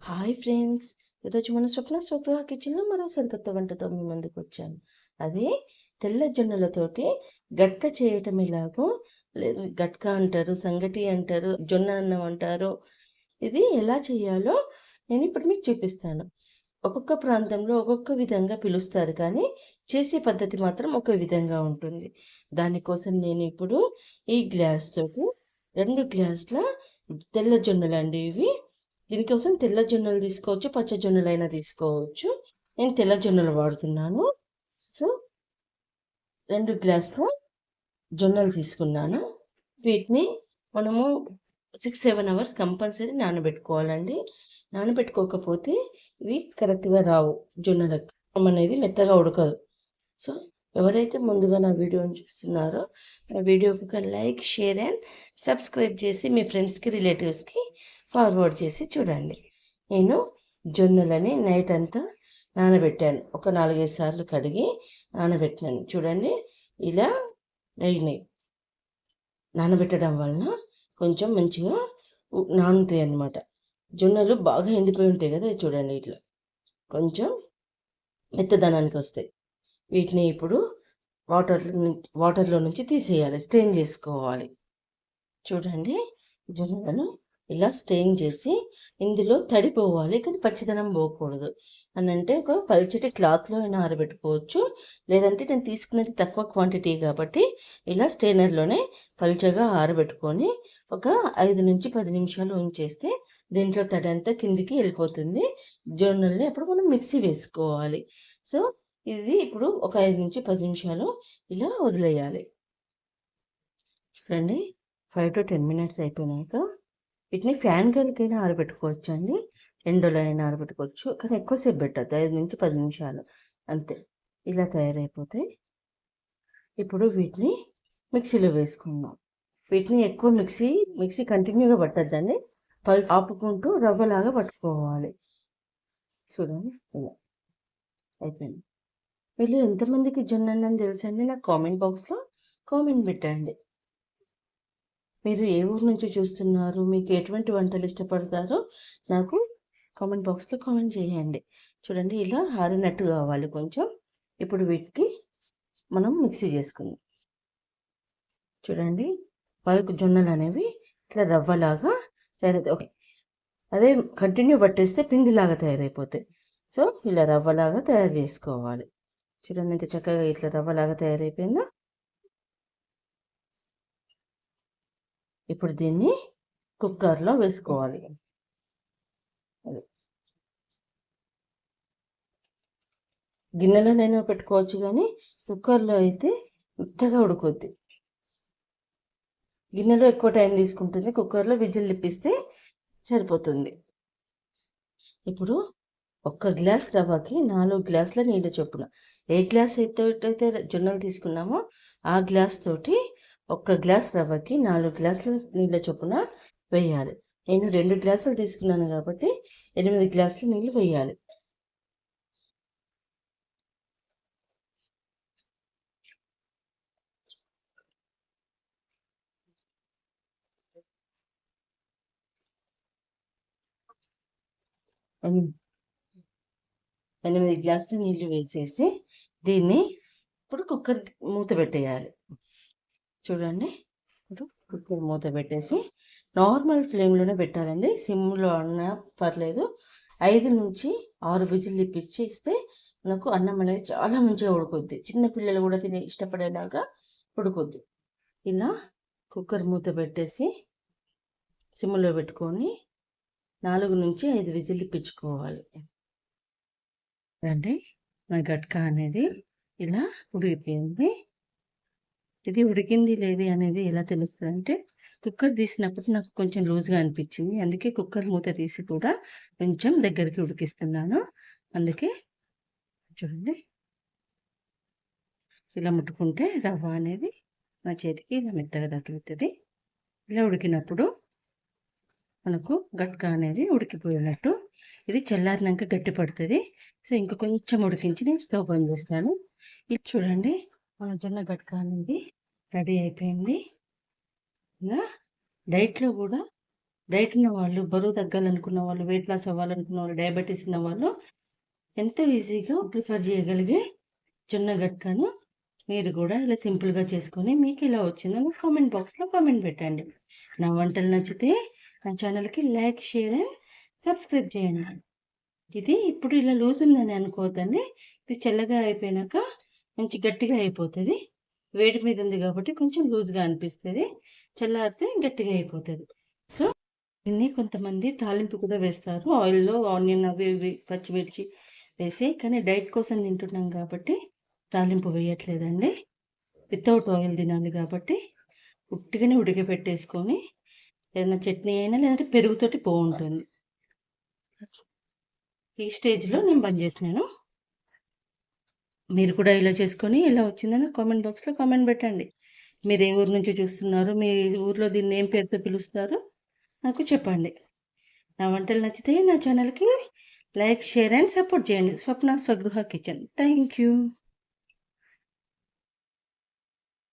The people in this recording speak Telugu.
Hi friends! ఈరోజు మన స్వప్న కిచెన్‌లో మరో సరికొత్త వంటతో మీ ముందుకొచ్చాను. అదే తెల్ల జొన్నలతోటి గట్క చేయటం ఎలాగో, లేదు గట్క అంటారు, సంగటి అంటారు, జొన్న అన్నం అంటారు. ఇది ఎలా చేయాలో నేనిప్పుడు మీకు చూపిస్తాను. ఒక్కొక్క ప్రాంతంలో ఒక్కొక్క విధంగా పిలుస్తారు కానీ, చేసే పద్ధతి మాత్రం ఒక విధంగా ఉంటుంది. దానికోసం నేనిప్పుడు ఈ గ్లాస్ తోటి 2 గ్లాసుల తెల్ల జొన్నలండి ఇవి. దీనికోసం తెల్ల జొన్నలు తీసుకోవచ్చు, పచ్చ జొన్నలైనా తీసుకోవచ్చు. నేను తెల్ల జొన్నలు వాడుతున్నాను. సో, 2 గ్లాసుల జొన్నలు తీసుకున్నాను. వీటిని మనము 6, 7 అవర్స్ కంపల్సరీ నానబెట్టుకోవాలండి. నానబెట్టుకోకపోతే ఇవి కరెక్ట్‌గా రావు జొన్నలకు. అనేది మెత్తగా ఉడకదు. సో, ఎవరైతే ముందుగా నా వీడియోని చూస్తున్నారో, నా వీడియోకి ఒక లైక్, షేర్ అండ్ సబ్స్క్రైబ్ చేసి మీ ఫ్రెండ్స్‌కి, రిలేటివ్స్‌కి ఫార్వర్డ్ చేసి చూడండి. నేను జొన్నలని నైట్ అంతా నానబెట్టాను. ఒక 4, 5 సార్లు కడిగి నానబెట్టినాను. చూడండి ఇలా అయినాయి. నానబెట్టడం వలన కొంచెం మంచిగా నానుతాయి అన్నమాట. జొన్నలు బాగా ఎండిపోయి ఉంటాయి కదా! చూడండి ఇట్లా కొంచెం మెత్తదనానికి వస్తాయి. వీటిని ఇప్పుడు వాటర్‌లో నుంచి తీసేయాలి. స్ట్రెయిన్ చేసుకోవాలి. చూడండి జొన్నలను ఇలా స్ట్రెయిన్ చేసి ఇందులో తడి పోవాలి కానీ పచ్చిదనం పోకూడదు. అనంటే ఒక పల్చటి క్లాత్‌లో అయినా ఆరబెట్టుకోవచ్చు. లేదంటే నేను తీసుకునేది తక్కువ క్వాంటిటీ కాబట్టి ఇలా స్ట్రెయినర్‌లోనే పల్చగా ఆరబెట్టుకొని ఒక 5-10 నిమిషాలు ఉంచేస్తే దీంట్లో తడి అంతా కిందికి వెళ్ళిపోతుంది. జొన్నల్ని అప్పుడు మనం మిక్సీ వేసుకోవాలి. సో, ఇది ఇప్పుడు ఒక 5-10 నిమిషాలు ఇలా వదిలేయాలి. చూడండి 5-10 మినిట్స్ అయిపోయినాక వీటిని ఫ్యాన్ గాలికైనా ఆరబెట్టుకోవచ్చండి. ఎండలో అయినా ఆరబెట్టుకోవచ్చు. కానీ ఎక్కువసేపు పెట్టద్దు. 5-10 నిమిషాలు అంతే. ఇలా తయారైపోతాయి. ఇప్పుడు వీటిని మిక్సీలో వేసుకుందాం. వీటిని ఎక్కువ మిక్సీ కంటిన్యూగా పట్టొద్దండి. పల్స్ ఆపుకుంటూ రవ్వలాగా పట్టుకోవాలి. చూడండి ఇలా అయిపోయింది. వీళ్ళు ఎంతమందికి జొన్నన్నం తెలుసండి? నాకు కామెంట్ బాక్స్‌లో కామెంట్ పెట్టండి. మీరు ఏ ఊరు నుంచి చూస్తున్నారు? మీకు ఎటువంటి వంటలు ఇష్టపడతారో నాకు కామెంట్ బాక్స్‌లో కామెంట్ చేయండి. చూడండి ఇలా ఆరినట్టు కావాలి కొంచెం. ఇప్పుడు వీటికి మనం మిక్సీ చేసుకుందాం. చూడండి పలుకు జొన్నలు అనేవి ఇట్లా రవ్వలాగా తయారవుతాయి. ఓకే. అదే కంటిన్యూ పట్టేస్తే పిండిలాగా తయారైపోతాయి. సో, ఇలా రవ్వలాగా తయారు చేసుకోవాలి. చూడండి ఎంత చక్కగా ఇట్లా రవ్వలాగా తయారైపోయిందో. ఇప్పుడు దీన్ని కుక్కర్‌లో వేసుకోవాలి. గిన్నెలోనైనా పెట్టుకోవచ్చు కానీ కుక్కర్లో అయితే మెత్తగా ఉడుకుద్ది. గిన్నెలో ఎక్కువ టైం తీసుకుంటుంది. కుక్కర్లో విజిల్ ఇప్పిస్తే సరిపోతుంది. ఇప్పుడు 1 గ్లాస్ రవ్వకి 4 గ్లాసుల నీళ్ళు చొప్పున ఏ గ్లాస్ అయితే జొన్నలు తీసుకున్నామో ఆ గ్లాస్ తోటి 1 గ్లాస్ రవ్వకి 4 గ్లాసుల నీళ్ళ చొప్పున వేయాలి. నేను 2 గ్లాసులు తీసుకున్నాను కాబట్టి 8 గ్లాసుల నీళ్ళు వేయాలి. ఎన్ 8 గ్లాసుల నీళ్లు వేసేసి దీన్ని ఇప్పుడు కుక్కర్ మూత పెట్టేయాలి. చూడండి ఇప్పుడు కుక్కర్ మూత పెట్టేసి నార్మల్ ఫ్లేమ్లోనే పెట్టాలండి. సిమ్లో అన్నా పర్లేదు. 5-6 విజిల్లు ఇప్పించేస్తే మనకు అన్నం అనేది చాలా మంచిగా ఉడుకుద్ది. చిన్న పిల్లలు కూడా తిని ఇష్టపడేలాగా ఉడుకుద్ది. ఇలా కుక్కర్ మూత పెట్టేసి సిమ్లో పెట్టుకొని 4-5 విజిల్లు ఇప్పించుకోవాలి. అంటే మన గట్క అనేది ఇలా ఉడికిపోయింది. ఇది ఉడికింది లేదు అనేది ఎలా తెలుస్తుంది అంటే కుక్కర్ తీసినప్పుడు నాకు కొంచెం లూజ్గా అనిపించింది. అందుకే కుక్కర్ మూత తీసి కూడా కొంచెం దగ్గరికి ఉడికిస్తున్నాను. అందుకే చూడండి ఇలా ముట్టుకుంటే రవ్వ అనేది నా చేతికి ఇలా మెత్తగా తగులుతుంది. ఇలా ఉడికినప్పుడు మనకు గట్క అనేది ఉడికిపోయినట్టు. ఇది చల్లారినాక గట్టి పడుతుంది. సో ఇంకా కొంచెం ఉడికించి నేను స్టవ్ బంద్ చేస్తాను. ఇది చూడండి మన జొన్న గట్క అనేది రెడీ అయిపోయింది. ఇలా డైట్లో కూడా డైట్ ఉన్న వాళ్ళు, బరువు తగ్గాలనుకున్న వాళ్ళు, వెయిట్ లాస్ అవ్వాలనుకున్న వాళ్ళు, డయాబెటీస్ ఉన్న వాళ్ళు ఎంతో ఈజీగా ప్రిఫర్ చేయగలిగే జొన్న గట్కాను మీరు కూడా ఇలా సింపుల్గా చేసుకొని మీకు ఇలా వచ్చిందని కామెంట్ బాక్స్లో కామెంట్ పెట్టండి. నా వంటలు నచ్చితే నా ఛానల్కి లైక్, షేర్ అండ్ సబ్స్క్రైబ్ చేయండి. ఇది ఇప్పుడు ఇలా లూజ్ ఉందని అనుకోవద్దండి. ఇది చల్లగా అయిపోయినాక మంచి గట్టిగా అయిపోతుంది. వేడి మీద ఉంది కాబట్టి కొంచెం లూజ్గా అనిపిస్తుంది. చల్లారితే గట్టిగా అయిపోతుంది. సో దీన్ని కొంతమంది తాలింపు కూడా వేస్తారు, ఆయిల్లో ఆనియన్ అవి ఇవి పచ్చిమిర్చి వేసి. కానీ డైట్ కోసం తింటున్నాం కాబట్టి తాలింపు వేయట్లేదండి. వితౌట్ ఆయిల్ తినాలి కాబట్టి ఉట్టిగానే ఉడకపెట్టేసుకొని ఏదైనా చట్నీ అయినా లేదంటే పెరుగుతోటి బాగుంటుంది. ఈ స్టేజ్లో నేను బంద్ చేసినాను. మీరు కూడా ఇలా చేసుకొని ఎలా వచ్చిందని కామెంట్ బాక్స్లో కామెంట్ పెట్టండి. మీరు ఏ ఊరు నుంచి చూస్తున్నారు, మీ ఊర్లో దీన్ని ఏం పేరుతో పిలుస్తారో నాకు చెప్పండి. నా వంటలు నచ్చితే నా ఛానల్కి లైక్, షేర్ అండ్ సపోర్ట్ చేయండి. స్వప్న స్వగృహ కిచెన్. Thank you.